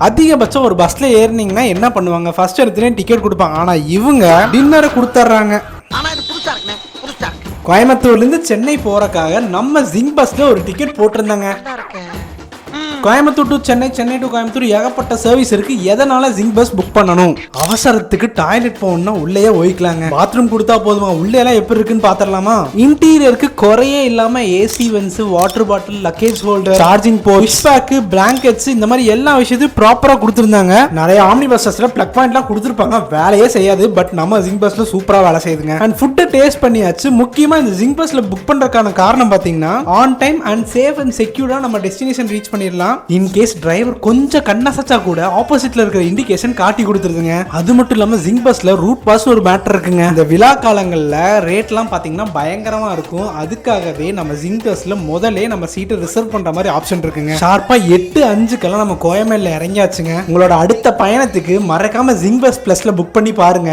அதிகபட்சம் ஒரு பஸ்ல ஏறினீங்கன்னா என்ன பண்ணுவாங்க, ஃபர்ஸ்ட் இடத்துல டிக்கெட் கொடுப்பாங்க. ஆனா இவங்க டின்னரை கொடுத்துட்றாங்க. கோயம்புத்தூர்ல இருந்து சென்னை போறக்காக நம்ம ஜிங் பஸ்ல ஒரு டிக்கெட் போட்டிருந்தாங்க. கோயம்புத்தூர் டு சென்னை, சென்னை டு கோயம்புத்தூர் ஏகப்பட்ட சர்வீஸ் இருக்கு. எதனால ஜிங் பஸ் புக் பண்ணணும்? அவசரத்துக்கு டாய்லெட் போகணும்னா உள்ளே ஒழிக்கலாங்க. பாத்ரூம் கொடுத்தா போதுமா? உள்ளே எல்லாம் எப்படி இருக்குன்னு பாத்திரலாமா? இன்டீரியருக்கு குறையே இல்லாம AC vents, water bottle, luggage holder, charging port, fish bag, blankets, இந்த மாதிரி எல்லா விஷயத்தையும் ப்ராப்பரா கொடுத்துருந்தாங்க. நிறைய ஆம்னி பஸ்ஸஸ்ல பிளக் பாயிண்ட்லாம் கொடுத்துருப்பாங்க, வேலையே செய்யாது. பட் நம்ம ஜிங் பஸ்ல சூப்பரா வேலை செய்யுதுங்க. அண்ட் ஃபுட்டை டேஸ்ட் பண்ணியாச்சு. முக்கியமா இந்த ஜிங் பஸ்ல புக் பண்றதுக்கான காரணம் பாத்தீங்கன்னா on time and safe and செக்யூரா நம்ம டெஸ்டினேஷன் ரீச் பண்ணிடலாம். இன்கேஸ் டிரைவர் கொஞ்சம் கண்ணசச்சா கூட ஆப்போசிட்ல இருக்கிற இண்டிகேஷன் காட்டி கொடுத்துருதுங்க. அது மட்டும் இல்லாம ஜிங் பஸ்ல ரூட் பாஸ் ஒரு மேட்டர் இருக்குங்க. இந்த விழா காலங்கள்ல ரேட்லாம் பாத்தீங்கன்னா பயங்கரமா இருக்கும். அதுக்காகவே நம்ம ஜிங் பஸ்ல முதல்ல நம்ம சீட்டை ரிசர்வ் பண்ற மாதிரி ஆப்ஷன் இருக்குங்க. ஷார்ப்பா 8:05 நம்ம கோயம்பேடுல இறங்கியாச்சுங்க. உங்களோட அடுத்த பயணத்துக்கு மறக்காம ஜிங் பஸ் பிளஸ்ல புக் பண்ணி பாருங்க.